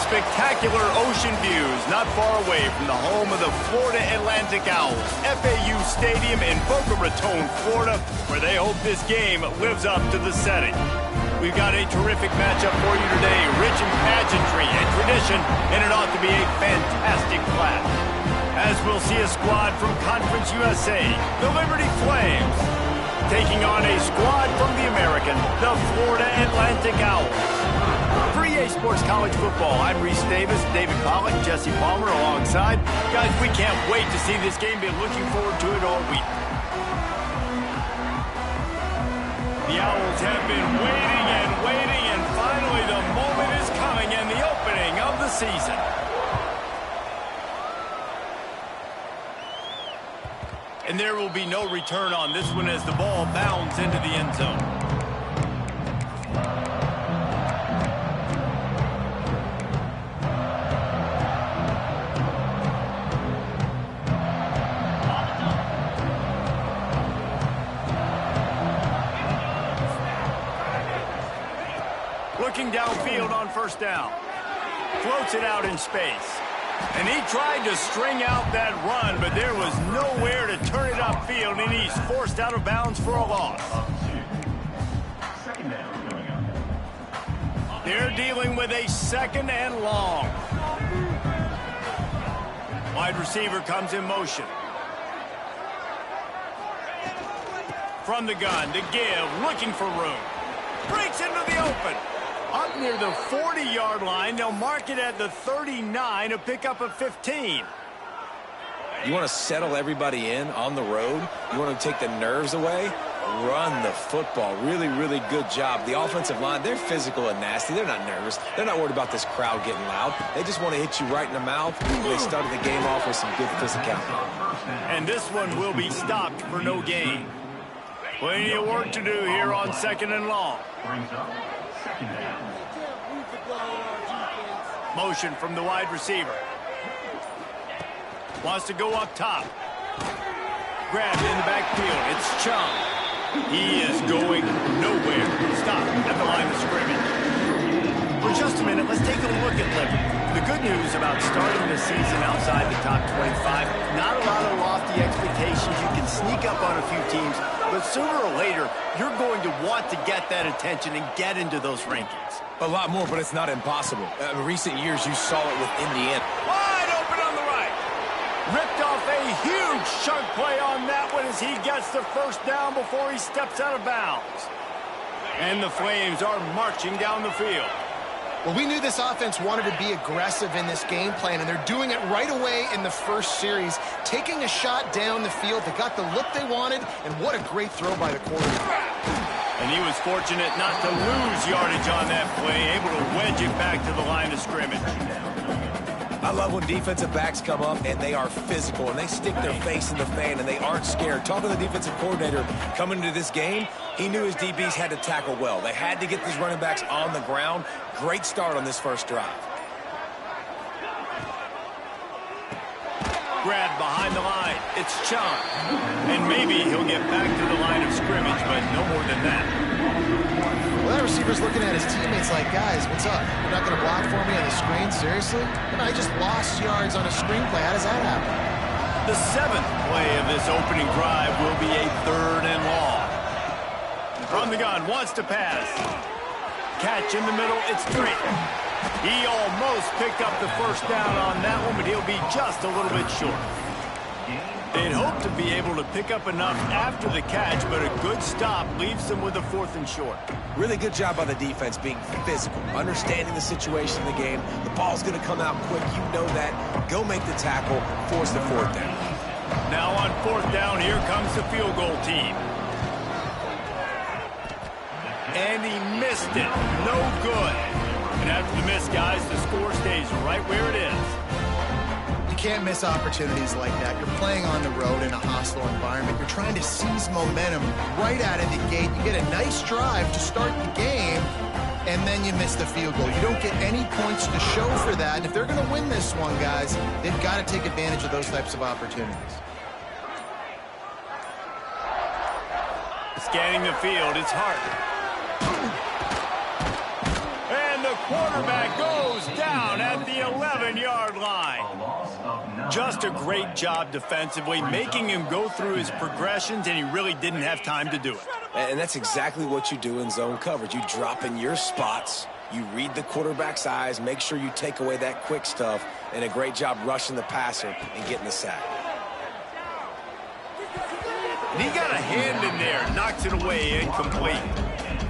spectacular ocean views not far away from the home of the Florida Atlantic Owls, FAU Stadium in Boca Raton, Florida, where they hope this game lives up to the setting. We've got a terrific matchup for you today, rich in pageantry and tradition, and it ought to be a fantastic clash. As we'll see a squad from Conference USA, the Liberty Flames, taking on a squad from the American, the Florida Atlantic Owls. For EA Sports College Football, I'm Reese Davis, David Pollack, Jesse Palmer alongside. Guys, we can't wait to see this game. Been looking forward to it all week. The Owls have been waiting, and finally the moment is coming and the opening of the season. And there will be no return on this one as the ball bounds into the end zone. Looking downfield on first down. Floats it out in space. And he tried to string out that run, but there was nowhere to turn it upfield, and he's forced out of bounds for a loss. They're dealing with a second and long. Wide receiver comes in motion. From the gun to give, looking for room. Breaks into the open. Up near the 40-yard line, they'll mark it at the 39, a pickup of 15. You want to settle everybody in on the road? You want to take the nerves away? Run the football. Really, really good job. The offensive line, they're physical and nasty. They're not nervous. They're not worried about this crowd getting loud. They just want to hit you right in the mouth. They started the game off with some good physicality. And this one will be stopped for no gain. Plenty of work to do here on second and long. Motion from the wide receiver. Wants to go up top. Grabbed in the backfield. It's Chung. He is going nowhere. Stop at the line of scrimmage. For just a minute, let's take a look at Liberty. The good news about starting the season outside the top 25, not a lot of lofty expectations. You can sneak up on a few teams, but sooner or later, you're going to want to get that attention and get into those rankings. A lot more, but it's not impossible. In recent years, you saw it with Indiana. Wide open on the right. Ripped off a huge chunk play on that one as he gets the first down before he steps out of bounds. And the Flames are marching down the field. Well, we knew this offense wanted to be aggressive in this game plan, and they're doing it right away in the first series, taking a shot down the field. They got the look they wanted, and what a great throw by the quarterback. And he was fortunate not to lose yardage on that play, able to wedge it back to the line of scrimmage. I love when defensive backs come up and they are physical and they stick their face in the fan and they aren't scared. Talking to the defensive coordinator coming into this game, he knew his DBs had to tackle well. They had to get these running backs on the ground. Great start on this first drive. Grabbed behind the line. It's Chung. And maybe he'll get back to the line of scrimmage, but no more than that. Well, that receiver's looking at his teammates like, guys, what's up? You're not going to block for me on the screen? Seriously? I just lost yards on a screen play. How does that happen? The seventh play of this opening drive will be a third and long. From the gun, wants to pass. Catch in the middle, it's Drake. He almost picked up the first down on that one, but he'll be just a little bit short. They'd hoped to be able to pick up enough after the catch, but a good stop leaves them with a fourth and short. Really good job by the defense being physical, understanding the situation in the game. The ball's going to come out quick. You know that. Go make the tackle, force the fourth down. Now on fourth down, here comes the field goal team. And he missed it. No good. And after the miss, guys, the score stays right where it is. You can't miss opportunities like that. You're playing on the road in a hostile environment. You're trying to seize momentum right out of the gate. You get a nice drive to start the game, and then you miss the field goal. You don't get any points to show for that. And if they're going to win this one, guys, they've got to take advantage of those types of opportunities. Scanning the field, it's Hart. And the quarterback goes down at 11-yard line. Just a great job defensively, making him go through his progressions, and he really didn't have time to do it. And that's exactly what you do in zone coverage. You drop in your spots, you read the quarterback's eyes, make sure you take away that quick stuff, and a great job rushing the passer and getting the sack. And he got a hand in there, knocks it away, incomplete.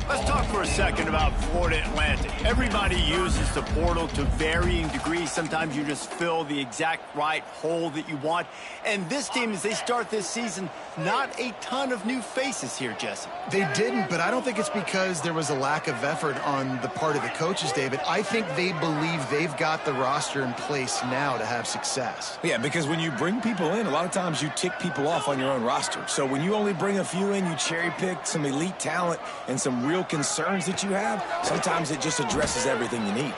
Let's talk for a second about Florida Atlantic. Everybody uses the portal to varying degrees. Sometimes you just fill the exact right hole that you want. And this team, as they start this season, not a ton of new faces here, Jesse. They didn't, but I don't think it's because there was a lack of effort on the part of the coaches, David. I think they believe they've got the roster in place now to have success. Yeah, because when you bring people in, a lot of times you tick people off on your own roster. So when you only bring a few in, you cherry pick some elite talent and some real concerns that you have, sometimes it just addresses everything you need.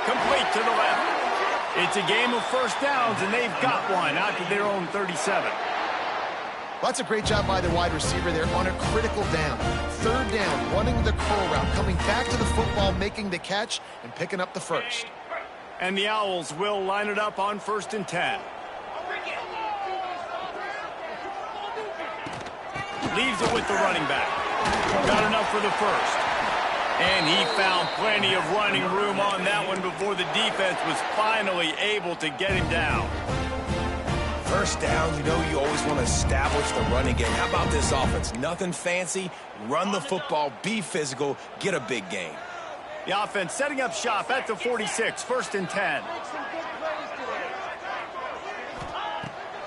Complete to the left. It's a game of first downs, and they've got one out to their own 37. Well, that's a great job by the wide receiver there on a critical down. Third down, running the curl route, coming back to the football, making the catch, and picking up the first. And the Owls will line it up on 1st and 10. Leaves it with the running back. Got enough for the first. And he found plenty of running room on that one before the defense was finally able to get him down. First down, you know you always want to establish the running game. How about this offense? Nothing fancy. Run the football, be physical, get a big gain. The offense setting up shop at the 46, 1st and 10.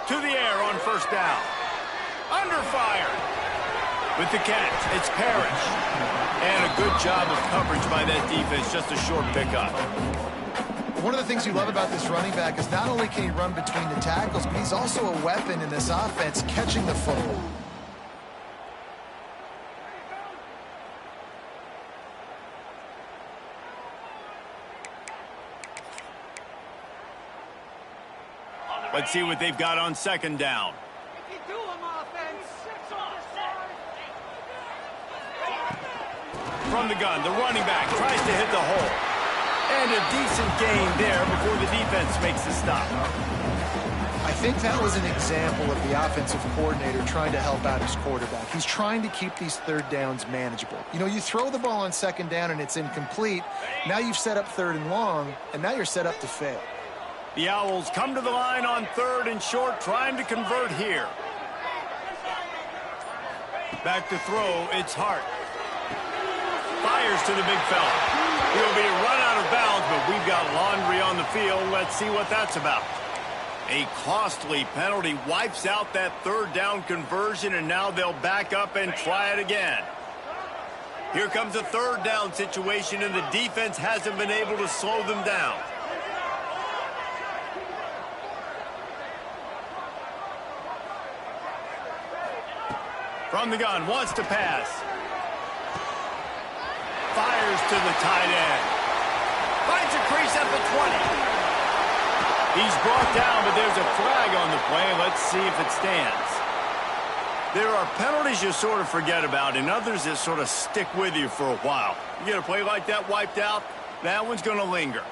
To the air on first down. Under fire. With the catch, it's Parrish. And a good job of coverage by that defense, just a short pickup. One of the things you love about this running back is not only can he run between the tackles, but he's also a weapon in this offense, catching the football. Let's see what they've got on second down. From the gun, the running back tries to hit the hole. And a decent gain there before the defense makes the stop. I think that was an example of the offensive coordinator trying to help out his quarterback. He's trying to keep these third downs manageable. You know, you throw the ball on second down and it's incomplete. Now you've set up 3rd and long, and now you're set up to fail. The Owls come to the line on 3rd and short, trying to convert here. Back to throw, it's Hart. Fires to the big fella. He'll be run out of bounds, but we've got laundry on the field. Let's see what that's about. A costly penalty wipes out that 3rd down conversion, and now they'll back up and try it again. Here comes a 3rd down situation, and the defense hasn't been able to slow them down. From the gun, wants to pass. Fires to the tight end. Finds a crease at the 20. He's brought down, but there's a flag on the play. Let's see if it stands. There are penalties you sort of forget about and others that sort of stick with you for a while. You get a play like that wiped out, that one's going to linger.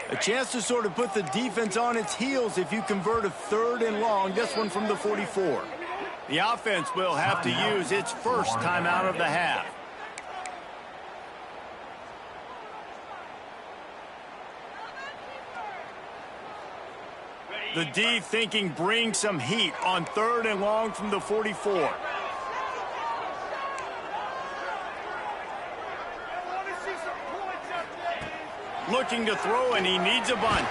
A chance to sort of put the defense on its heels if you convert a 3rd and long, this one from the 44. The offense will have to use its first timeout of the half. The D thinking bring some heat on 3rd and long from the 44. Looking to throw, and he needs a bunch.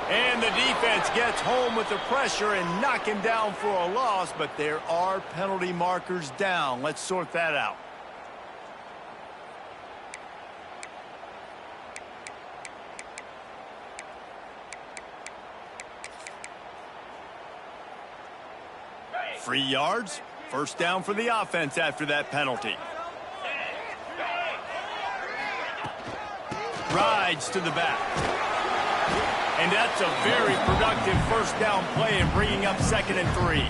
And the defense gets home with the pressure and knock him down for a loss, but there are penalty markers down. Let's sort that out. 3 yards. First down for the offense after that penalty. Rides to the back. And that's a very productive first down play and bringing up 2nd and 3.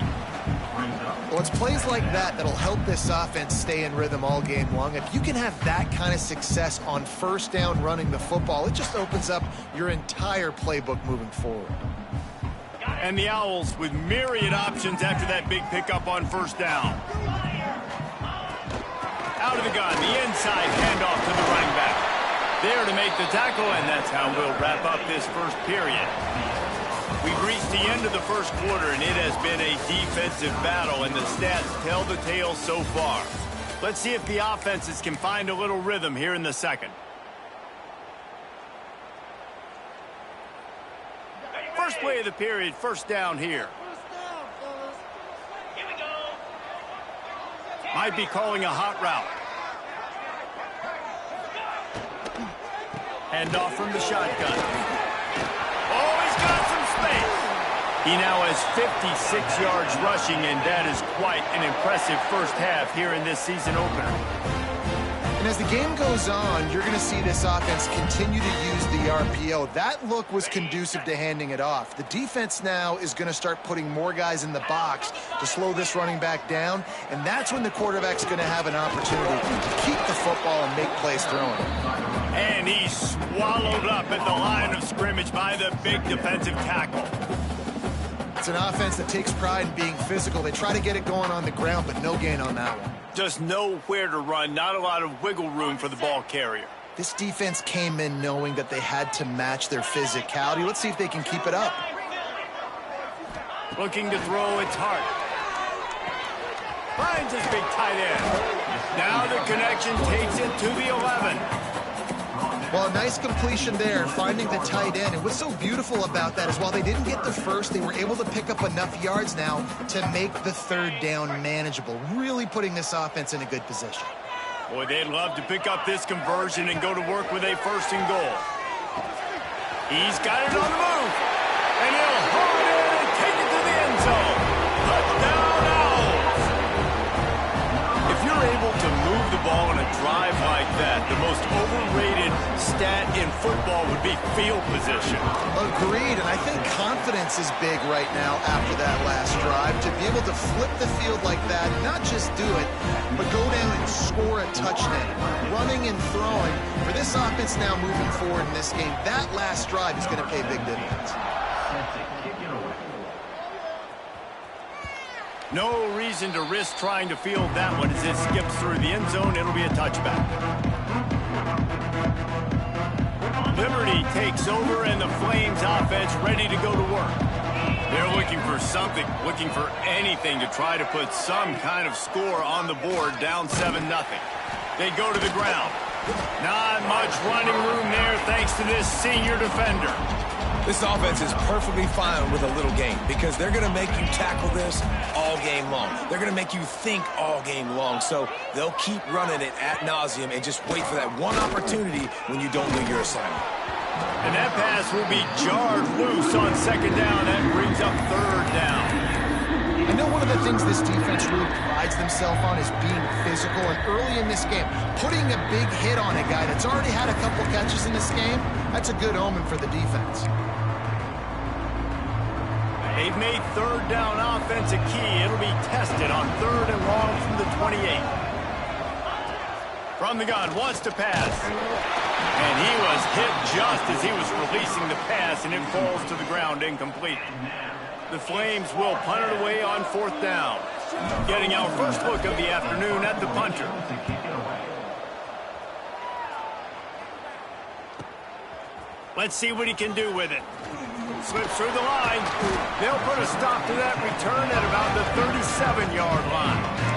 Well, it's plays like that that'll help this offense stay in rhythm all game long. If you can have that kind of success on first down running the football, it just opens up your entire playbook moving forward. And the Owls with myriad options after that big pickup on first down. Out of the gun, the inside handoff to the running back. There to make the tackle, and that's how we'll wrap up this first period. We've reached the end of the first quarter, and it has been a defensive battle, and the stats tell the tale so far. Let's see if the offenses can find a little rhythm here in the second. First play of the period, first down here. Here we go. Might be calling a hot route. Handoff from the shotgun. Oh, he's got some space. He now has 56 yards rushing, and that is quite an impressive first half here in this season opener. And as the game goes on, you're going to see this offense continue to use the RPO. That look was conducive to handing it off. The defense now is going to start putting more guys in the box to slow this running back down, and that's when the quarterback's going to have an opportunity to keep the football and make plays throwing it. And he's swallowed up at the line of scrimmage by the big defensive tackle. It's an offense that takes pride in being physical. They try to get it going on the ground, but no gain on that one. Just nowhere to run, not a lot of wiggle room for the ball carrier. This defense came in knowing that they had to match their physicality. Let's see if they can keep it up. Looking to throw, it's hard. Finds his big tight end. Now the connection takes it to the 11. Well, a nice completion there, finding the tight end. And what's so beautiful about that is while they didn't get the first, they were able to pick up enough yards now to make the third down manageable, really putting this offense in a good position. Boy, they'd love to pick up this conversion and go to work with a 1st and goal. He's got it on the move. And he'll haul it in and take it to the end zone. Touchdown, Owls. If you're able to move the ball in a drive like that, the most overrated stat in football would be field position. Agreed, and I think confidence is big right now after that last drive. To be able to flip the field like that, not just do it, but go down and score a touchdown. Running and throwing. For this offense now moving forward in this game, that last drive is going to pay big dividends. No reason to risk trying to field that one as it skips through the end zone. It'll be a touchback. Liberty takes over, and the Flames offense ready to go to work. They're looking for something, looking for anything to try to put some kind of score on the board, down 7-0. They go to the ground. Not much running room there thanks to this senior defender. This offense is perfectly fine with a little game because they're going to make you tackle this all game long. They're going to make you think all game long. So they'll keep running it ad nauseum and just wait for that one opportunity when you don't do your assignment. And that pass will be jarred loose on 2nd down. That brings up 3rd down. I know one of the things this defense really prides themselves on is being physical, and early in this game, putting a big hit on a guy that's already had a couple catches in this game, that's a good omen for the defense. They've made 3rd down offense a key. It'll be tested on 3rd and long from the 28. From the gun, wants to pass. And he was hit just as he was releasing the pass, and it falls to the ground incomplete. The Flames will punt it away on 4th down. Getting our first look of the afternoon at the punter. Let's see what he can do with it. Slips through the line. They'll put a stop to that return at about the 37-yard line.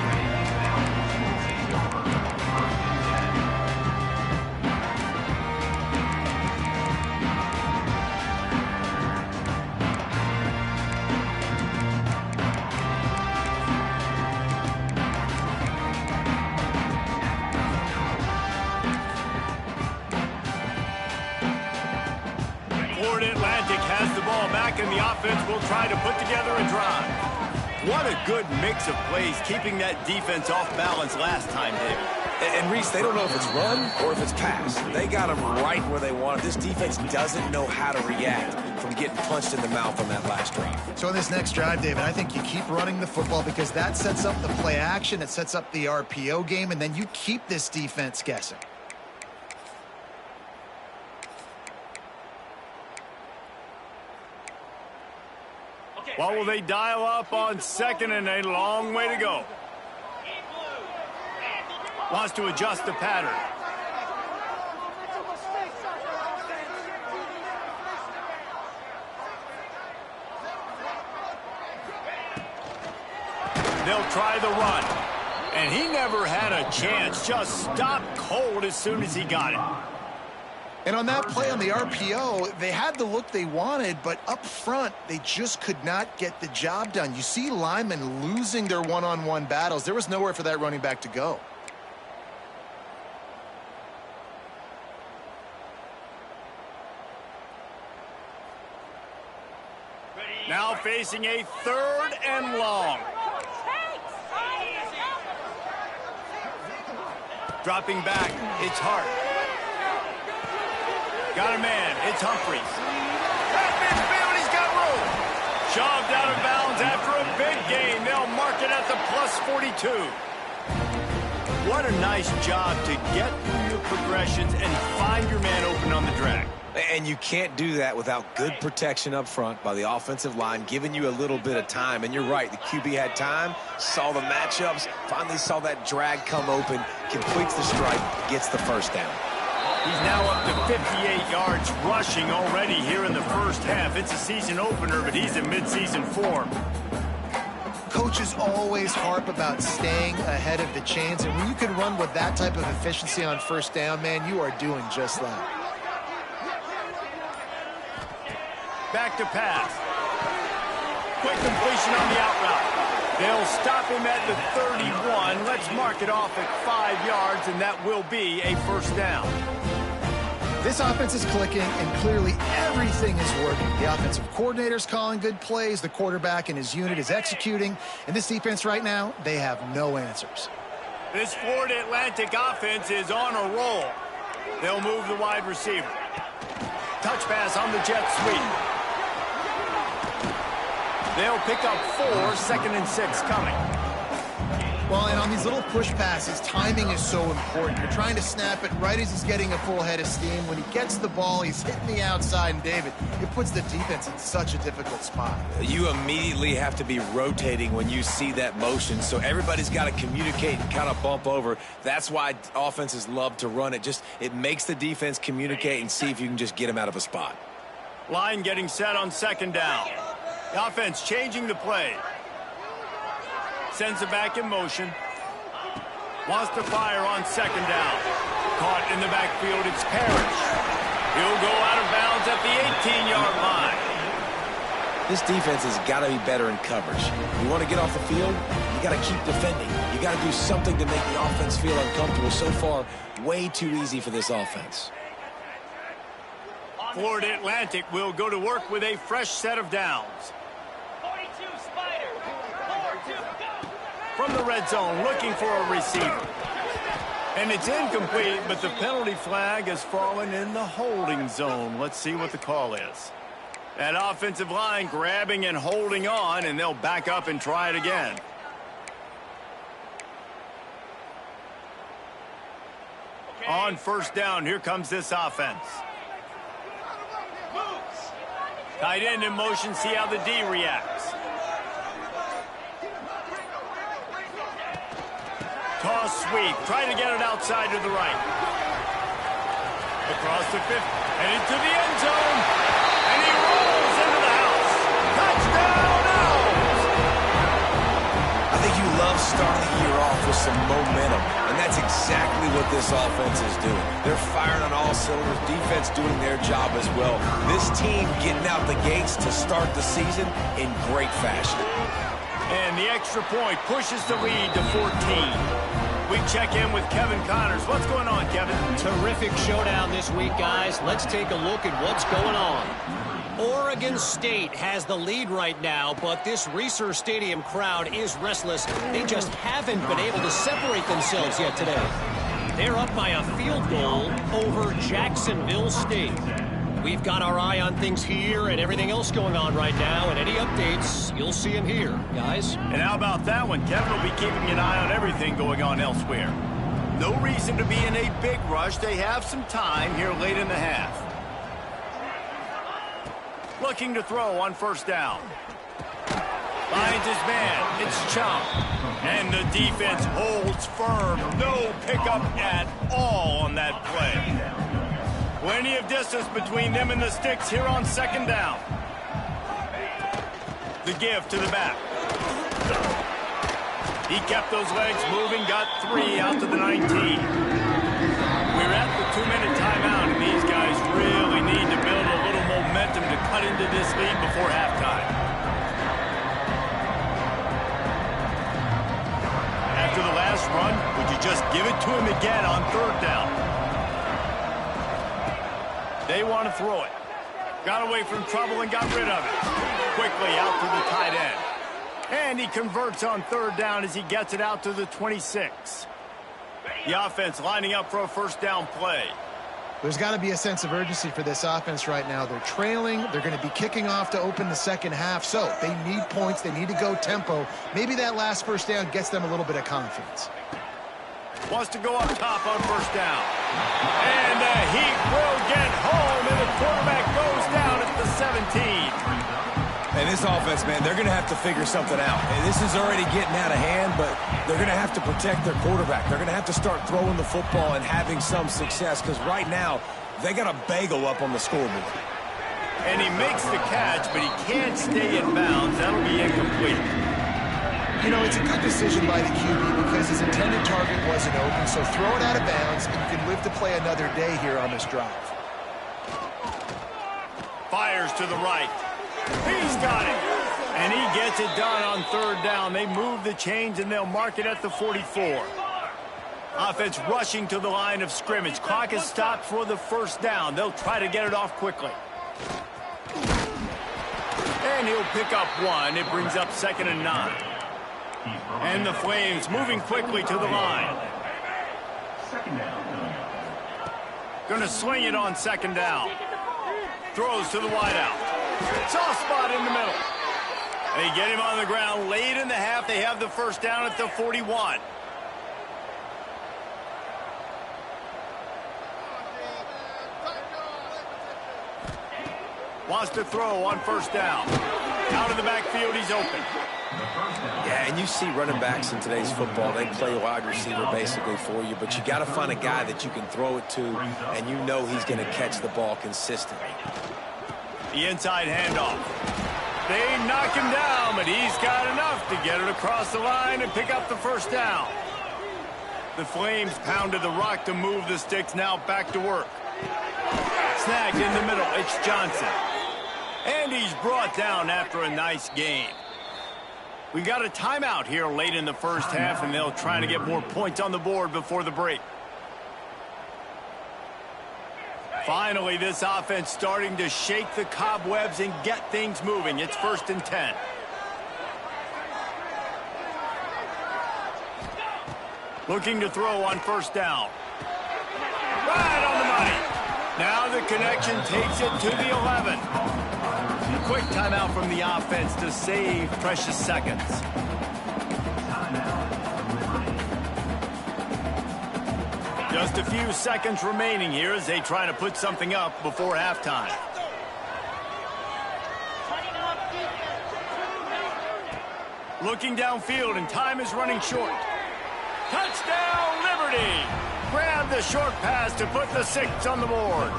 And the offense will try to put together a drive. What a good mix of plays, keeping that defense off balance last time, David. And Reese, they don't know if it's run or if it's pass. They got them right where they want it. This defense doesn't know how to react from getting punched in the mouth on that last drive. So in this next drive, David, I think you keep running the football because that sets up the play action, it sets up the RPO game, and then you keep this defense guessing. What will they dial up on second and a long way to go? Wants to adjust the pattern. They'll try the run. And he never had a chance. Just stopped cold as soon as he got it. And on that play on the RPO, they had the look they wanted, but up front, they just could not get the job done. You see linemen losing their one-on-one battles. There was nowhere for that running back to go. Now facing a 3rd and long. Dropping back, it's Hart. Got a man, it's Humphries. At midfield, he's got room. Shoved out of bounds after a big gain. They'll mark it at the +42. What a nice job to get through your progressions and find your man open on the drag. And you can't do that without good protection up front by the offensive line, giving you a little bit of time. And you're right, the QB had time, saw the matchups, finally saw that drag come open, completes the strike, gets the first down. He's now up to 58 yards rushing already here in the first half. It's a season opener, but he's in midseason form. Coaches always harp about staying ahead of the chains, and when you can run with that type of efficiency on first down, man, you are doing just that. Back to pass. Quick completion on the out route. They'll stop him at the 31. Let's mark it off at 5 yards, and that will be a first down. This offense is clicking, and clearly everything is working. The offensive coordinator's calling good plays. The quarterback and his unit is executing. And this defense right now, they have no answers. This Florida Atlantic offense is on a roll. They'll move the wide receiver. Touch pass on the jet sweep. They'll pick up 4, 2nd and 6 coming. Well, and on these little push passes, timing is so important. You're trying to snap it right as he's getting a full head of steam. When he gets the ball, he's hitting the outside, and David, it puts the defense in such a difficult spot. You immediately have to be rotating when you see that motion, so everybody's got to communicate and kind of bump over. That's why offenses love to run it. It makes the defense communicate and see if you can just get him out of a spot. Line getting set on 2nd down. The offense changing the play. Sends it back in motion. Wants to fire on 2nd down. Caught in the backfield, it's Parrish. He'll go out of bounds at the 18-yard line. This defense has got to be better in coverage. You want to get off the field, you got to keep defending. You got to do something to make the offense feel uncomfortable. So far, way too easy for this offense. Florida Atlantic will go to work with a fresh set of downs. From the red zone, looking for a receiver. And it's incomplete, but the penalty flag has fallen in the holding zone. Let's see what the call is. That offensive line grabbing and holding on, and they'll back up and try it again. Okay. On 1st down, here comes this offense. Tight end in motion, see how the D reacts. Toss sweep, try to get it outside to the right. Across the 5th, and into the end zone. And he rolls into the house. Touchdown, Owls! I think you love starting the year off with some momentum, and that's exactly what this offense is doing. They're firing on all cylinders, defense doing their job as well. This team getting out the gates to start the season in great fashion. And the extra point pushes the lead to 14. We check in with Kevin Connors. What's going on, Kevin? Terrific showdown this week, guys. Let's take a look at what's going on. Oregon State has the lead right now, but this Reser Stadium crowd is restless. They just haven't been able to separate themselves yet today. They're up by a field goal over Jacksonville State. We've got our eye on things here and everything else going on right now, and any updates, you'll see them here, guys. And how about that one? Kevin will be keeping an eye on everything going on elsewhere. No reason to be in a big rush. They have some time here late in the half. Looking to throw on first down. Finds his man. It's Chomp. And the defense holds firm. No pickup at all on that play. Plenty of distance between them and the sticks here on second down. The give to the back. He kept those legs moving, got 3 out to the 19. We're at the 2-minute timeout, and these guys really need to build a little momentum to cut into this lead before halftime. After the last run, would you just give it to him again on third down? They want to throw it. Got away from trouble and got rid of it. Quickly out to the tight end. And he converts on third down as he gets it out to the 26. The offense lining up for a first down play. There's got to be a sense of urgency for this offense right now. They're trailing. They're going to be kicking off to open the second half. So they need points. They need to go tempo. Maybe that last first down gets them a little bit of confidence. Wants to go up top on first down. And the Heat will get home, and the quarterback goes down at the 17. And this offense, man, they're going to have to figure something out. And this is already getting out of hand, but they're going to have to protect their quarterback. They're going to have to start throwing the football and having some success, because right now they got a bagel up on the scoreboard. And he makes the catch, but he can't stay in bounds. That'll be incomplete. You know, it's a good decision by the QB because his intended target wasn't open, so throw it out of bounds, and you can live to play another day here on this drive. Fires to the right. He's got it. And he gets it done on third down. They move the chains, and they'll mark it at the 44. Offense rushing to the line of scrimmage. Clock is stopped for the first down. They'll try to get it off quickly. And he'll pick up 1. It brings up 2nd and 9. And the Flames moving quickly to the line. Going to swing it on second down. Throws to the wideout. Soft spot in the middle. They get him on the ground late in the half. They have the first down at the 41. Wants to throw on first down. Out of the backfield, he's open. Yeah, and you see running backs in today's football, they play wide receiver basically for you, but you got to find a guy that you can throw it to, and you know he's going to catch the ball consistently. The inside handoff. They knock him down, but he's got enough to get it across the line and pick up the first down. The Flames pounded the rock to move the sticks, now back to work. Snagged in the middle, it's Johnson. And he's brought down after a nice game. We got a timeout here late in the first half, and they'll try to get more points on the board before the break. Finally, this offense starting to shake the cobwebs and get things moving. It's 1st and 10. Looking to throw on first down. Right on the money. Now the connection takes it to the 11. A quick timeout from the offense to save precious seconds. Just a few seconds remaining here as they try to put something up before halftime. Looking downfield, and time is running short. Touchdown, Liberty! Grab the short pass to put the 6 on the board.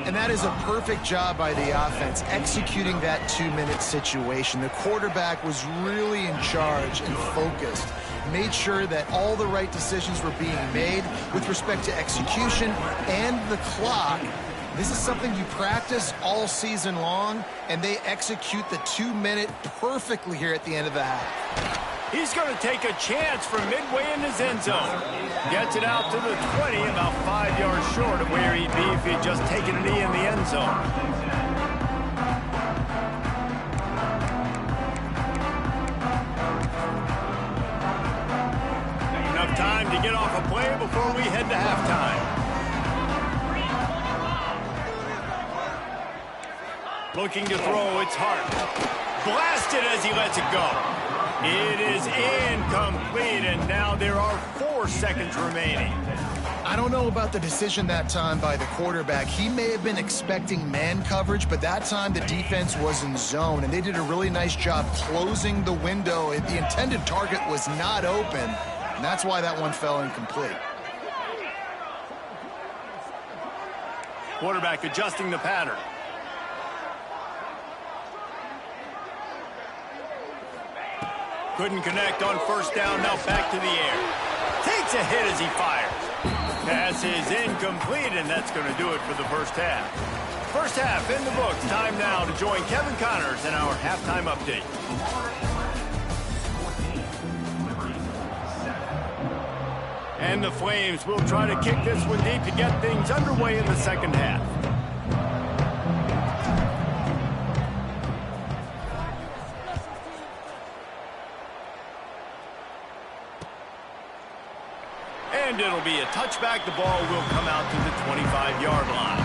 And that is a perfect job by the offense, executing that 2-minute situation. The quarterback was really in charge and focused. Made sure that all the right decisions were being made with respect to execution and the clock. This is something you practice all season long, and they execute the 2-minute perfectly here at the end of the half. He's going to take a chance from midway in his end zone. Gets it out to the 20, about 5 yards short of where he'd be if he'd just taken a knee in the end zone. before we head to halftime. Looking to throw, it's Hart. Blasted as he lets it go. It is incomplete, and now there are 4 seconds remaining. I don't know about the decision that time by the quarterback. He may have been expecting man coverage, but that time the defense was in zone, and they did a really nice job closing the window. The intended target was not open, and that's why that one fell incomplete. Quarterback adjusting the pattern. Couldn't connect on first down, now back to the air. Takes a hit as he fires. Pass is incomplete, and that's going to do it for the first half. First half in the books. Time now to join Kevin Connors in our halftime update. And the Flames will try to kick this one deep to get things underway in the second half. And it'll be a touchback. The ball will come out to the 25-yard line.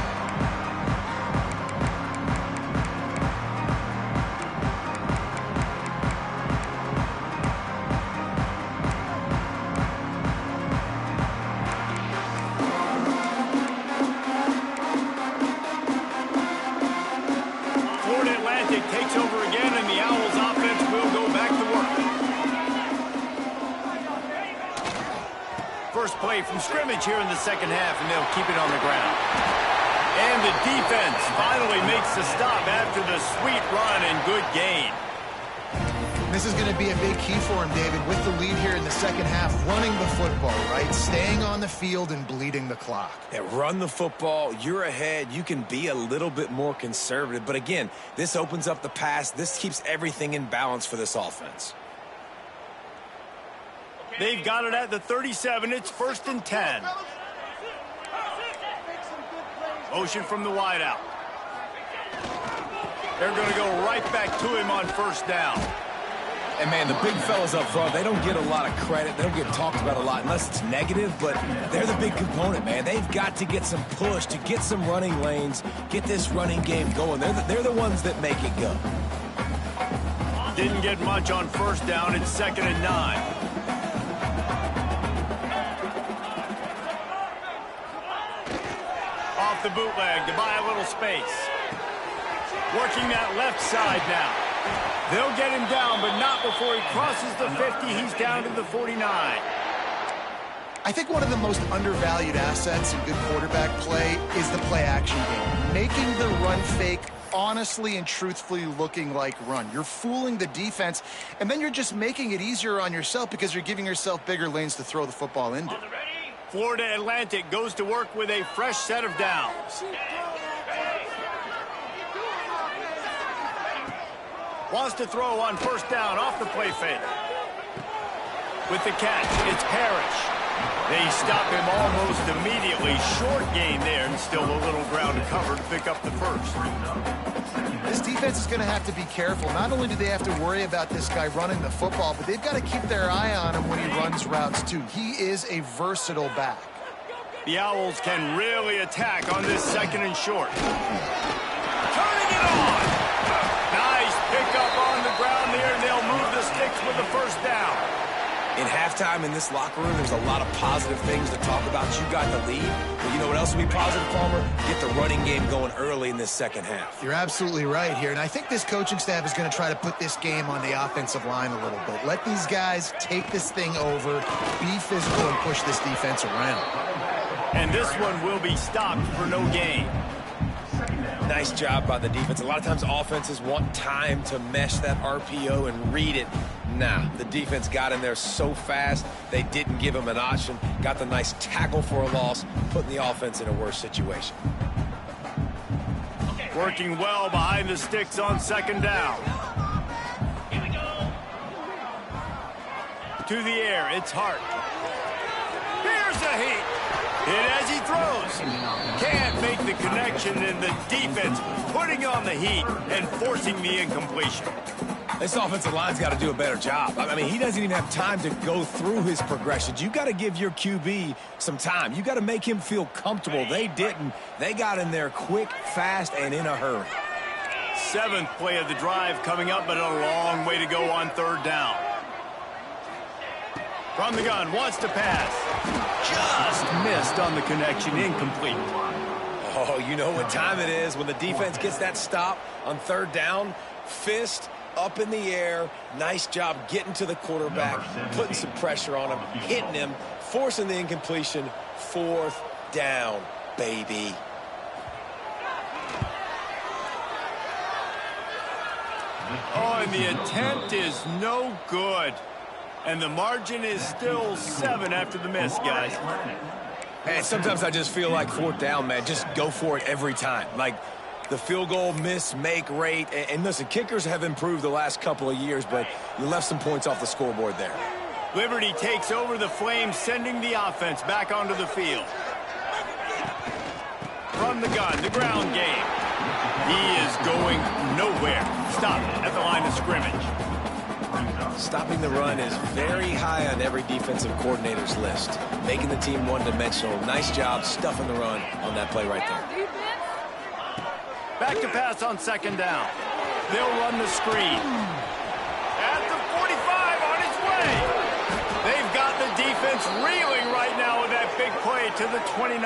Florida Atlantic takes over again, and the Owls offense will go back to work. First play from scrimmage here in the second half, and they'll keep it on the ground. And the defense finally makes the stop after the sweet run and good gain. This is going to be a big key for him, David, with the lead here in the second half, running the football, right? Staying on the field and bleeding the clock. Yeah, run the football. You're ahead. You can be a little bit more conservative. But again, this opens up the pass. This keeps everything in balance for this offense. They've got it at the 37. It's 1st and 10. Motion from the wideout. They're going to go right back to him on first down. And, man, the big fellas up front, they don't get a lot of credit. They don't get talked about a lot unless it's negative, but they're the big component, man. They've got to get some push, to get some running lanes, get this running game going. They're the ones that make it go. Didn't get much on first down. It's 2nd and 9. Off the bootleg to buy a little space. Working that left side now. They'll get him down, but not before he crosses the 50. He's down to the 49. I think one of the most undervalued assets in good quarterback play is the play-action game. Making the run fake honestly and truthfully looking like run. You're fooling the defense, and then you're just making it easier on yourself because you're giving yourself bigger lanes to throw the football into. Florida Atlantic goes to work with a fresh set of downs. Wants to throw on first down off the play fake. With the catch, it's Parrish. They stop him almost immediately. Short gain there, and still a little ground to cover to pick up the first. This defense is going to have to be careful. Not only do they have to worry about this guy running the football, but they've got to keep their eye on him when he runs routes too. He is a versatile back. The Owls can really attack on this 2nd and short. Turning it on. Nice pickup on the ground there, and they'll move the sticks with the first down. In halftime in this locker room, there's a lot of positive things to talk about. You got the lead. But you know what else will be positive, Palmer? Get the running game going early in this second half. You're absolutely right here, and I think this coaching staff is going to try to put this game on the offensive line a little bit. Let these guys take this thing over, be physical, and push this defense around. And this one will be stopped for no gain. Nice job by the defense. A lot of times offenses want time to mesh that RPO and read it. Nah, the defense got in there so fast, they didn't give him an option. Got the nice tackle for a loss, putting the offense in a worse situation. Working well behind the sticks on 2nd down. Here we go. To the air, it's Hart. Here's the heat. Hit as he throws. Can't make the connection, and the defense putting on the heat and forcing the incompletion. This offensive line's got to do a better job. I mean, he doesn't even have time to go through his progressions. You got to give your QB some time. You got to make him feel comfortable. They didn't. They got in there quick, fast, and in a hurry. 7th play of the drive coming up, but a long way to go on 3rd down. From the gun, wants to pass. Just missed on the connection, incomplete. Oh, you know what time it is when the defense gets that stop on 3rd down. Fist up in the air. Nice job getting to the quarterback, putting some pressure on him, hitting him, forcing the incompletion. 4th down, baby. Oh, and the attempt is no good. And the margin is still 7 after the miss, guys. And sometimes I just feel like 4th down, man. Just go for it every time. Like the field goal miss, make rate. And listen, kickers have improved the last couple of years, but you left some points off the scoreboard there. Liberty takes over the Flames, sending the offense back onto the field. From the gun, the ground game. He is going nowhere. Stop at the line of scrimmage. Stopping the run is very high on every defensive coordinator's list. Making the team one-dimensional. Nice job stuffing the run on that play right there. Back to pass on 2nd down. They'll run the screen. At the 45 on his way. They've got the defense reeling right now with that big play to the 29.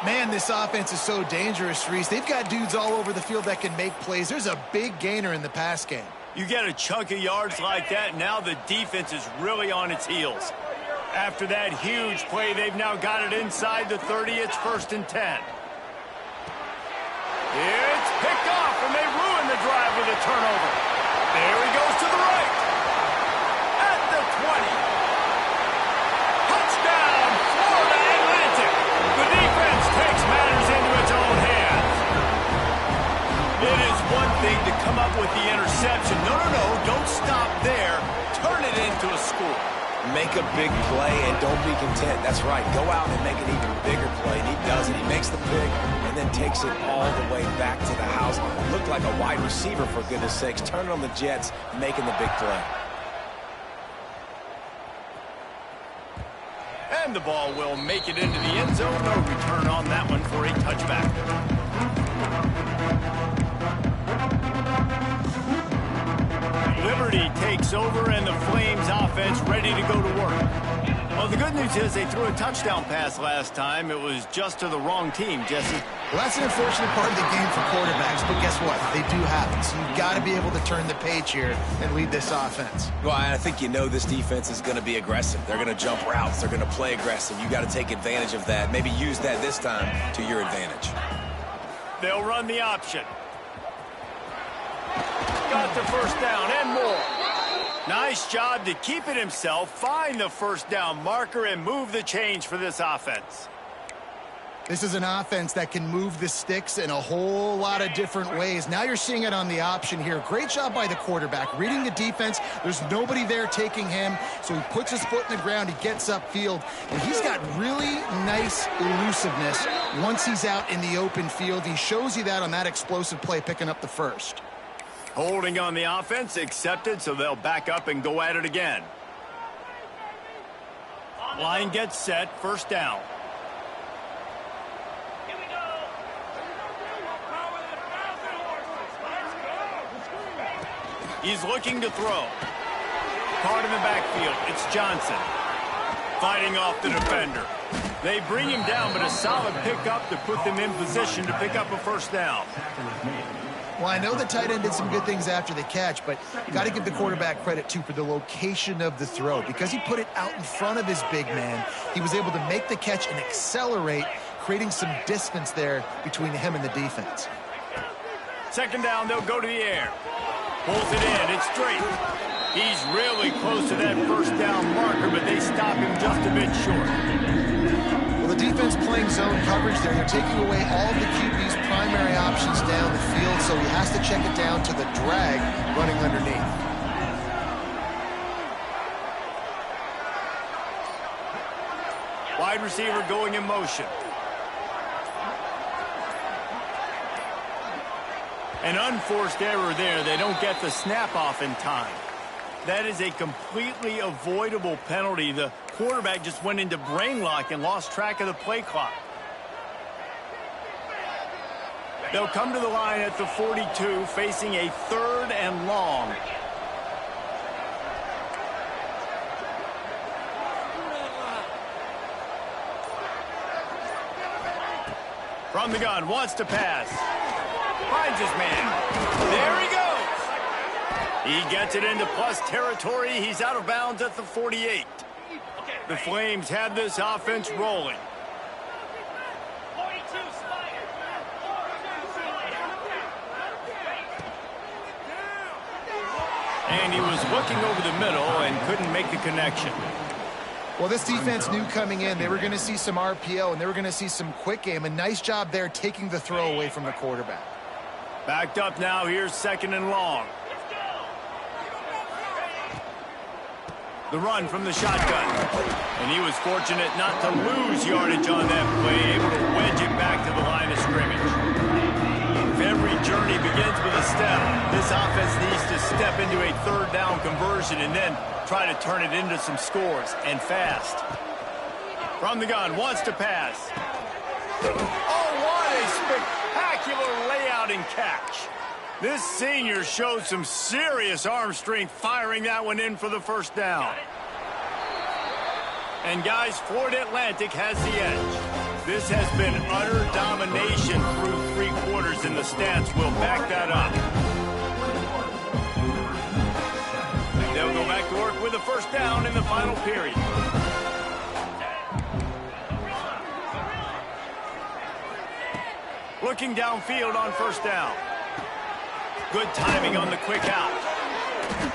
Man, this offense is so dangerous, Reese. They've got dudes all over the field that can make plays. There's a big gainer in the pass game. You get a chunk of yards like that, now the defense is really on its heels. After that huge play, they've now got it inside the 30. It's 1st and 10. It's picked off, and they ruin the drive with a turnover. There he goes to the right. At the 20. Touchdown, Florida Atlantic. The defense takes matters into its own hands. It is one thing to come up with the interception. No, don't stop there. Turn it into a score. Make a big play and don't be content. That's right. Go out and make an even bigger play. And he does it. He makes the pick and then takes it all the way back to the house. Looked like a wide receiver, for goodness sakes. Turning on the Jets, making the big play. And the ball will make it into the end zone. No return on that one for a touchback. Liberty takes over, and the Flames offense ready to go to work. Well, the good news is they threw a touchdown pass last time. It was just to the wrong team, Jesse. Well, that's an unfortunate part of the game for quarterbacks, but guess what? They do happen. So you've got to be able to turn the page here and lead this offense. Well, I think you know this defense is going to be aggressive. They're going to jump routes. They're going to play aggressive. You got to take advantage of that. Maybe use that this time to your advantage. They'll run the option. Got the 1st down and more. Nice job to keep it himself, find the 1st down marker, and move the change for this offense. This is an offense that can move the sticks in a whole lot of different ways. Now you're seeing it on the option here. Great job by the quarterback. Reading the defense, there's nobody there taking him, so he puts his foot in the ground, he gets upfield, and he's got really nice elusiveness once he's out in the open field. He shows you that on that explosive play, picking up the 1st. Holding on the offense, accepted, so they'll back up and go at it again. Line gets set, 1st down. He's looking to throw. Caught in the backfield. It's Johnson. Fighting off the defender. They bring him down, but a solid pickup to put them in position to pick up a 1st down. Well, I know the tight end did some good things after the catch, but got to give the quarterback credit, too, for the location of the throw. Because he put it out in front of his big man, he was able to make the catch and accelerate, creating some distance there between him and the defense. 2nd down, they'll go to the air. Pulls it in, it's straight. He's really close to that 1st down marker, but they stop him just a bit short. Well, the defense playing zone coverage there. They're taking away all the QB's primary options down the field, so he has to check it down to the drag running underneath. Wide receiver going in motion. An unforced error there. They don't get the snap off in time. That is a completely avoidable penalty. The quarterback just went into brain lock and lost track of the play clock. They'll come to the line at the 42, facing a 3rd and long. From the gun, wants to pass. Finds his man. There he goes. He gets it into plus territory. He's out of bounds at the 48. The Flames have this offense rolling. And he was looking over the middle and couldn't make the connection. Well, this defense knew coming in they were going to see some RPO and they were going to see some quick game. A nice job there taking the throw away from the quarterback. Backed up now. Here's 2nd and long. The run from the shotgun. And he was fortunate not to lose yardage on that play, able to wedge it back to the line of scrimmage. If every journey begins with a step, this offense needs to step into a 3rd down conversion and then try to turn it into some scores, and fast. From the gun, wants to pass. Oh, what a spectacular layout and catch. This senior showed some serious arm strength firing that one in for the 1st down. And guys, Florida Atlantic has the edge. This has been utter domination through 3 quarters, and the stats will back that up. They'll go back to work with a 1st down in the final period. Looking downfield on 1st down. Good timing on the quick out.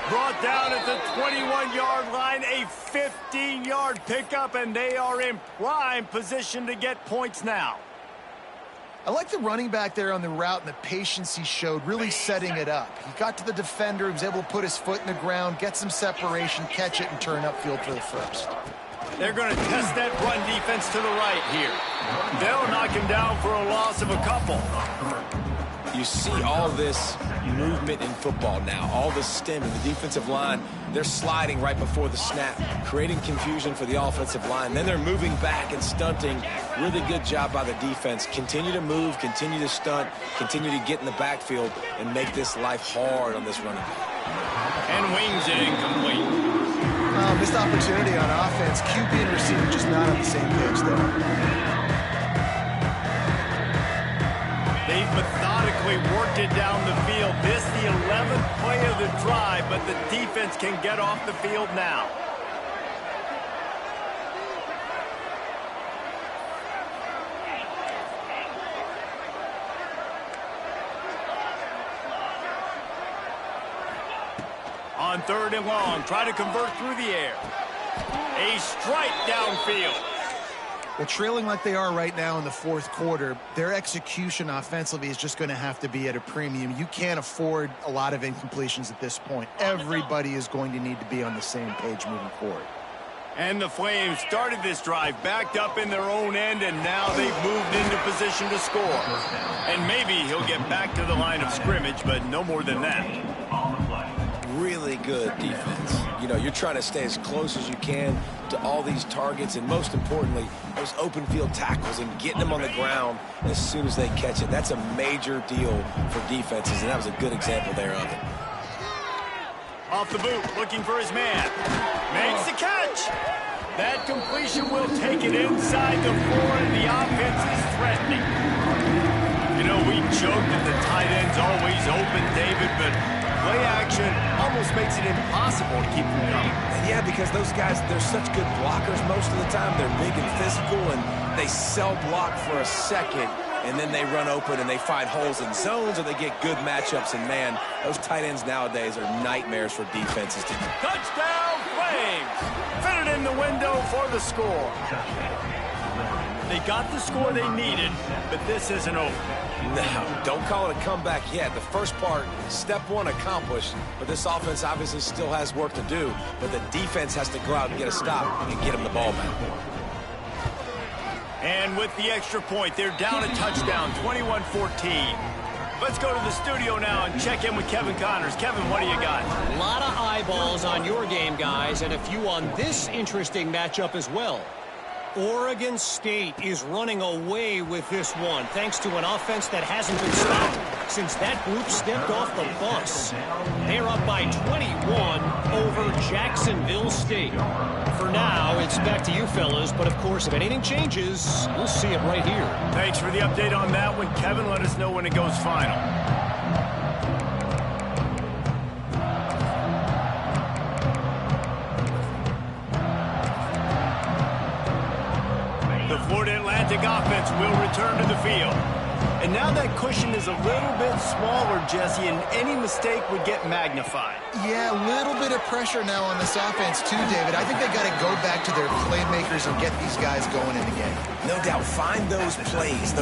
Brought down at the 21-yard line, a 15-yard pickup, and they are in prime position to get points now. I like the running back there on the route and the patience he showed, really setting it up. He got to the defender, he was able to put his foot in the ground, get some separation, catch it, and turn upfield for the 1st. They're going to test that run defense to the right here. They'll knock him down for a loss of a couple. You see all this movement in football now, all the stem in the defensive line. They're sliding right before the snap, creating confusion for the offensive line. Then they're moving back and stunting. Really good job by the defense. Continue to move, continue to stunt, continue to get in the backfield and make this life hard on this running back. And wings it incomplete. Missed opportunity on offense. QB and receiver just not on the same page there. They've methodically worked it down the field. This the 11th play of the drive, but the defense can get off the field now. On 3rd and long, try to convert through the air. A strike downfield. Well, trailing like they are right now in the 4th quarter, their execution offensively is just going to have to be at a premium. You can't afford a lot of incompletions at this point. Everybody is going to need to be on the same page moving forward. And the Flames started this drive backed up in their own end, and now they've moved into position to score. And maybe he'll get back to the line of scrimmage, but no more than that. Really good defense. You know, you're trying to stay as close as you can to all these targets, and most importantly, those open field tackles and getting them on the ground as soon as they catch it. That's a major deal for defenses, and that was a good example there of it. Off the boot, looking for his man. Makes the catch. That completion will take it inside the 4, and the offense is threatening. You know, we joke that the tight end's always open, David, but play action almost makes it impossible to keep them coming. Yeah, because those guys, they're such good blockers most of the time. They're big and physical, and they sell block for a second, and then they run open and they find holes in zones, or they get good matchups. And, man, those tight ends nowadays are nightmares for defenses. Touchdown, Flames! Fit it in the window for the score. They got the score they needed, but this isn't over. No, don't call it a comeback yet. The first part, step 1 accomplished, but this offense obviously still has work to do, but the defense has to go out and get a stop and get them the ball back. And with the extra point, they're down a touchdown, 21-14. Let's go to the studio now and check in with Kevin Connors. Kevin, what do you got? A lot of eyeballs on your game, guys, and a few on this interesting matchup as well. Oregon State is running away with this one, thanks to an offense that hasn't been stopped since that group stepped off the bus. They're up by 21 over Jacksonville State. For now, it's back to you fellas, but of course, if anything changes, we'll see it right here. Thanks for the update on that one, Kevin. Let us know when it goes final. The Florida Atlantic offense will return to the field. And now that cushion is a little bit smaller, Jesse, and any mistake would get magnified. Yeah, a little bit of pressure now on this offense too, David. I think they got to go back to their playmakers and get these guys going in the game. No doubt. Find those plays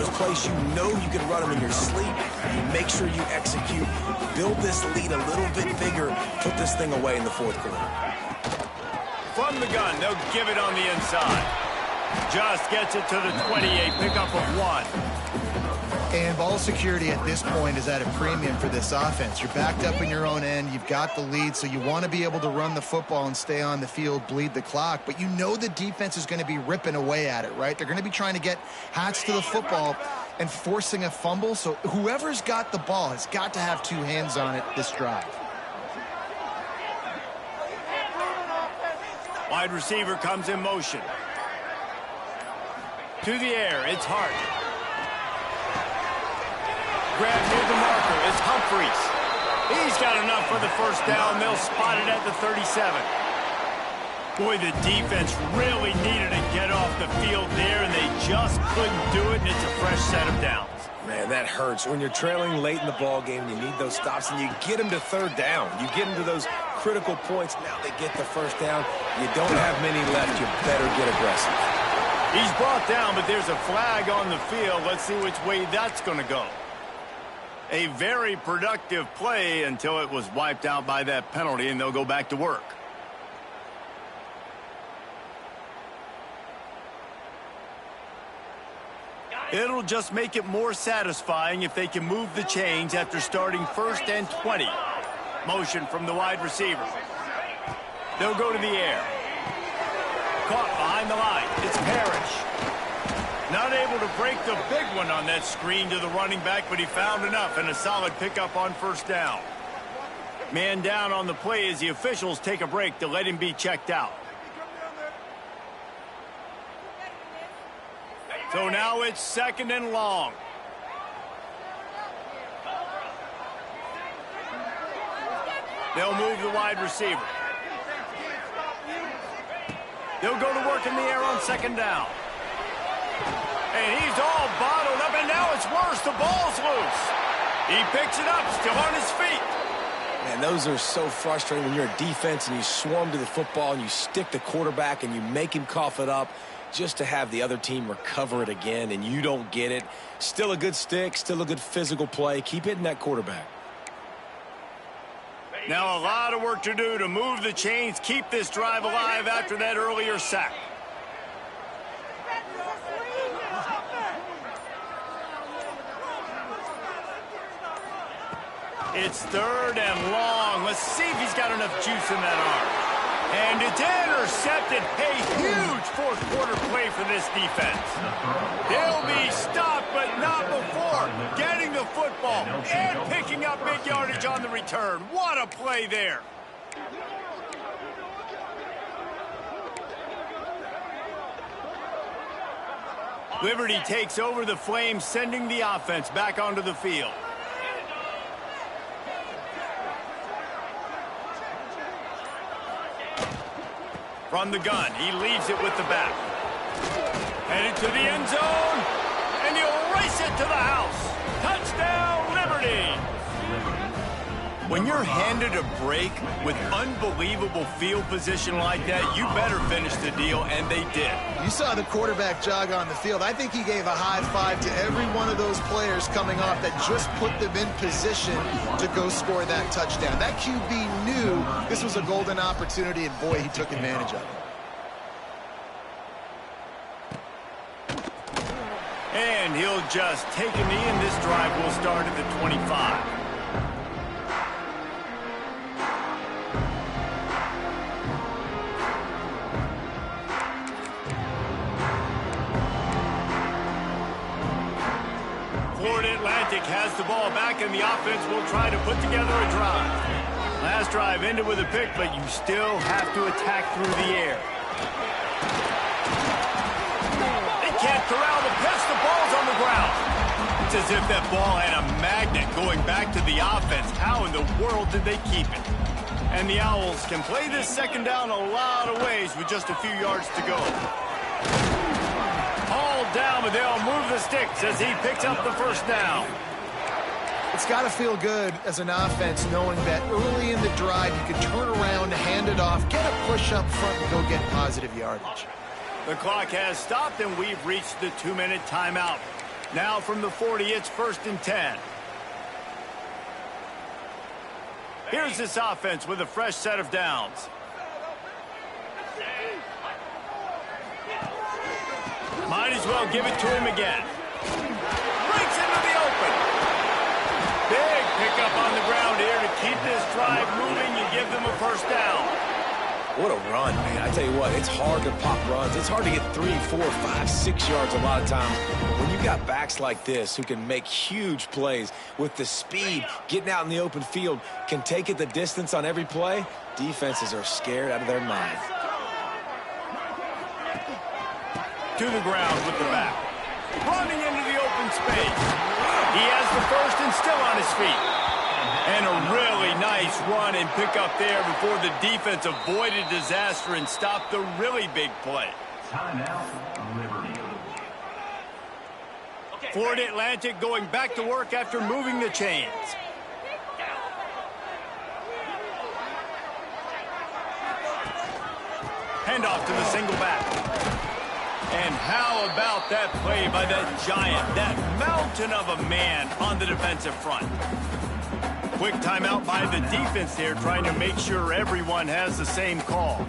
you know you can run them in your sleep. You make sure you execute. Build this lead a little bit bigger. Put this thing away in the fourth quarter. From the gun, they'll give it on the inside. Just gets it to the 28, pickup of 1. And ball security at this point is at a premium for this offense. You're backed up in your own end. You've got the lead, so you want to be able to run the football and stay on the field, bleed the clock. But you know the defense is going to be ripping away at it, right? They're going to be trying to get hats to the football and forcing a fumble. So whoever's got the ball has got to have two hands on it this drive. Wide receiver comes in motion. To the air, it's Hart. Grab near the marker, it's Humphreys. He's got enough for the first down. They'll spot it at the 37. Boy, the defense really needed to get off the field there, and they just couldn't do it, and it's a fresh set of downs. Man, that hurts. When you're trailing late in the ball game, you need those stops, and you get them to third down. You get them to those critical points. Now they get the first down. You don't have many left. You better get aggressive. He's brought down, but there's a flag on the field. Let's see which way that's going to go. A very productive play until it was wiped out by that penalty, and they'll go back to work. It'll just make it more satisfying if they can move the chains after starting first and 20. Motion from the wide receiver. They'll go to the air. Caught behind the line. It's Parrish. Not able to break the big one on that screen to the running back, but he found enough and a solid pickup on first down. Man down on the play as the officials take a break to let him be checked out. So now it's second and long. They'll move the wide receiver. They'll go to work in the air on second down. And he's all bottled up, and now it's worse. The ball's loose. He picks it up, still on his feet. Man, those are so frustrating when you're a defense and you swarm to the football and you stick the quarterback and you make him cough it up just to have the other team recover it again, and you don't get it. Still a good stick, still a good physical play. Keep hitting that quarterback. Now a lot of work to do to move the chains, keep this drive alive after that earlier sack. It's third and long. Let's see if he's got enough juice in that arm. And it's intercepted. A huge fourth quarter play for this defense. They'll be stopped, but not before getting the football and picking up big yardage on the return. What a play there. Liberty takes over the Flames, sending the offense back onto the field. From the gun, he leaves it with the back. Headed to the end zone, and he'll race it to the house. Touchdown, Liberty! When you're handed a break with unbelievable field position like that, you better finish the deal, and they did. You saw the quarterback jog on the field. I think he gave a high five to every one of those players coming off that just put them in position to go score that touchdown. That QB knew this was a golden opportunity, and boy, he took advantage of it. And he'll just take a knee, and this drive will start at the 25. Florida Atlantic has the ball back, and the offense will try to put together a drive. Last drive ended with a pick, but you still have to attack through the air. They can't corral the pitch. The ball's on the ground. It's as if that ball had a magnet going back to the offense. How in the world did they keep it? And the Owls can play this second down a lot of ways with just a few yards to go. Hauled down, but they'll move the sticks as he picks up the first down. It's got to feel good as an offense knowing that early in the drive you can turn around, hand it off, get a push up front, and go get positive yardage. The clock has stopped, and we've reached the 2-minute timeout. Now from the 40, it's 1st and 10. Here's this offense with a fresh set of downs. Might as well give it to him again. Breaks into the open. Big pickup on the ground here to keep this drive moving and give them a first down. What a run, man. I tell you what, it's hard to pop runs. It's hard to get 3, 4, 5, 6 yards a lot of times. When you got backs like this who can make huge plays with the speed, getting out in the open field, can take it the distance on every play, defenses are scared out of their mind. To the ground with the back. Running into the open space. He has the first and still on his feet. And a really nice run and pick up there before the defense avoided disaster and stopped the really big play. Florida Atlantic going back to work after moving the chains. Handoff to the single back. And how about that play by that giant, that mountain of a man on the defensive front? Quick timeout by the defense there, trying to make sure everyone has the same call.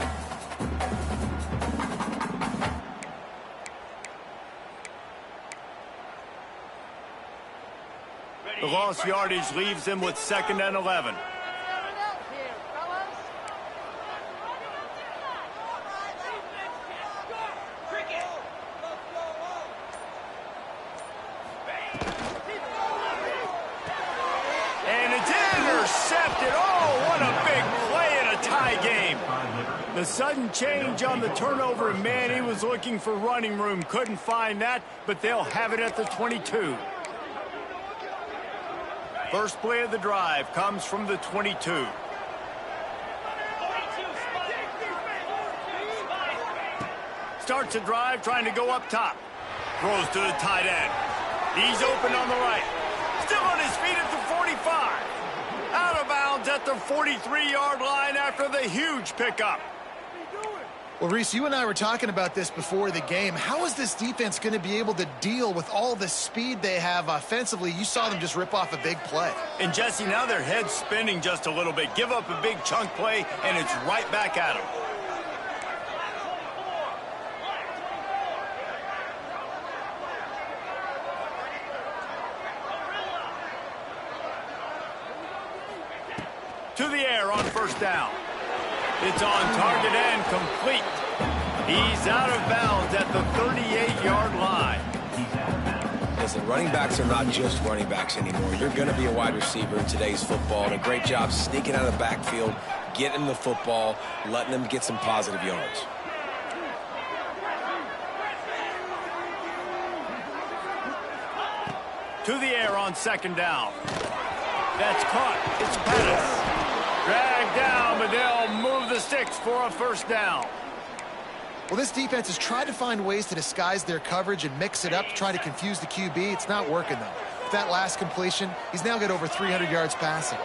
The lost yardage leaves them with 2nd and 11. The sudden change on the turnover, and man, he was looking for running room. Couldn't find that, but they'll have it at the 22. First play of the drive comes from the 22. Starts a drive trying to go up top. Throws to the tight end. He's open on the right. Still on his feet at the 45. Out of bounds at the 43-yard line after the huge pickup. Well, Reese, you and I were talking about this before the game. How is this defense going to be able to deal with all the speed they have offensively? You saw them just rip off a big play. And, Jesse, now their head's spinning just a little bit. Give up a big chunk play, and it's right back at them. To the air on first down. It's on target and complete. He's out of bounds at the 38-yard line. Listen, running backs are not just running backs anymore. You're going to be a wide receiver in today's football. And a great job sneaking out of the backfield, getting the football, letting them get some positive yards. To the air on 2nd down. That's caught. It's Pettis. Dragged down, but they'll move the sticks for a first down. Well, this defense has tried to find ways to disguise their coverage and mix it up to try to confuse the QB. It's not working, though. With that last completion, he's now got over 300 yards passing.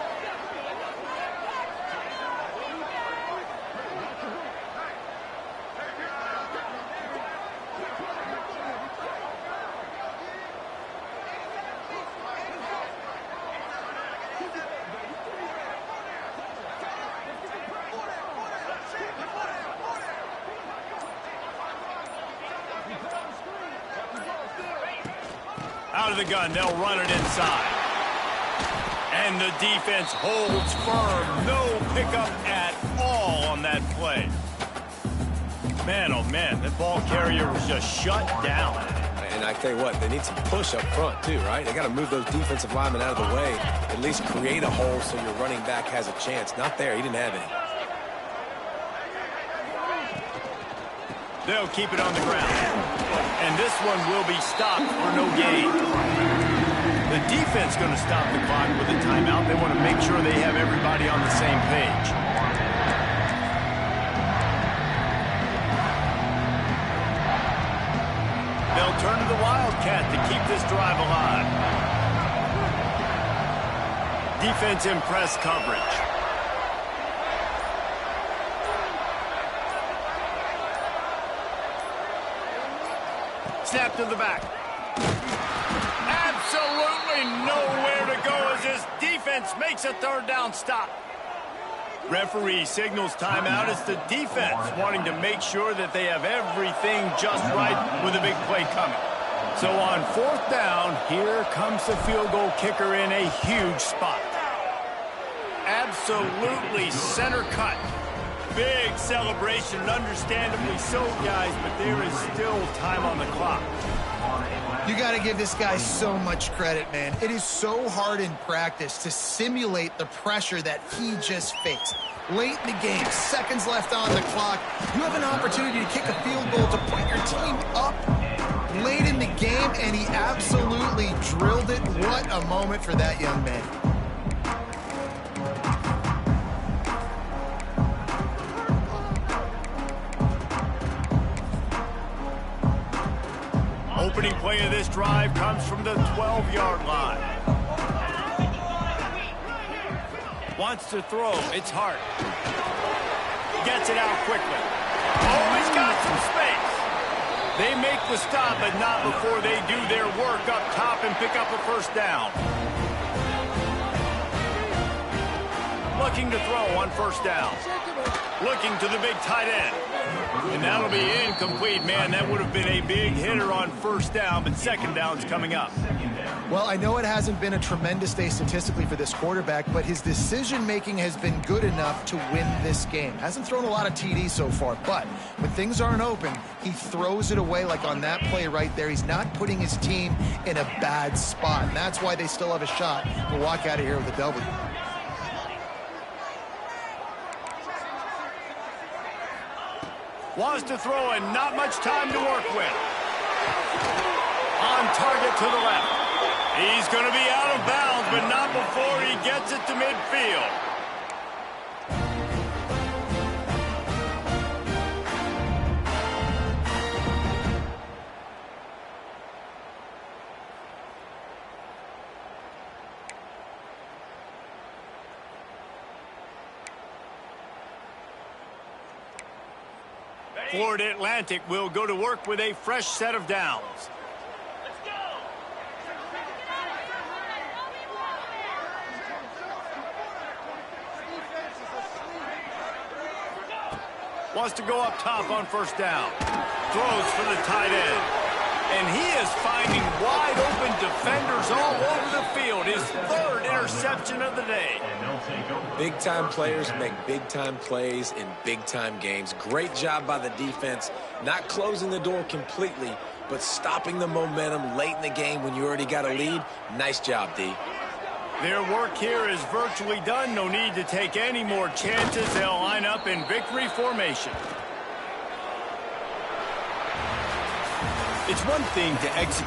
out of the gun. They'll run it inside. And the defense holds firm. No pickup at all on that play. Man, oh man, that ball carrier was just shut down. And I tell you what, they need some push up front too, right? They got to move those defensive linemen out of the way, at least create a hole so your running back has a chance. Not there. He didn't have any. They'll keep it on the ground. And this one will be stopped for no gain. The defense going to stop the clock with a timeout. They want to make sure they have everybody on the same page. They'll turn to the Wildcat to keep this drive alive. Defense in press coverage. Snap to the back. Absolutely nowhere to go as this defense makes a third down stop. Referee signals timeout. It's the defense wanting to make sure that they have everything just right with a big play coming. So on fourth down, here comes the field goal kicker in a huge spot. Absolutely center cut. Big celebration, and understandably so, guys, but there is still time on the clock. You got to give this guy so much credit, man. It is so hard in practice to simulate the pressure that he just faced. Late in the game, seconds left on the clock, you have an opportunity to kick a field goal to put your team up late in the game, and he absolutely drilled it. What a moment for that young man. Opening play of this drive comes from the 12-yard line. Wants to throw. It's Hart. Gets it out quickly. Oh, he's got some space. They make the stop, but not before they do their work up top and pick up a first down. Looking to throw on first down. Looking to the big tight end. And that'll be incomplete, man. That would have been a big hitter on first down, but second down's coming up. Well, I know it hasn't been a tremendous day statistically for this quarterback, but his decision-making has been good enough to win this game. Hasn't thrown a lot of TDs so far, but when things aren't open, he throws it away like on that play right there. He's not putting his team in a bad spot, and that's why they still have a shot to walk out of here with a W. Wants to throw and not much time to work with. On target to the left. He's going to be out of bounds, but not before he gets it to midfield. Florida Atlantic will go to work with a fresh set of downs. Let's go. Wants to go up top on first down. Throws for the tight end. And he is finding wide open defenders all over the field. His third interception of the day. Big-time players make big-time plays in big-time games. Great job by the defense, not closing the door completely, but stopping the momentum late in the game when you already got a lead. Nice job, D. Their work here is virtually done. No need to take any more chances. They'll line up in victory formation. It's one thing to execute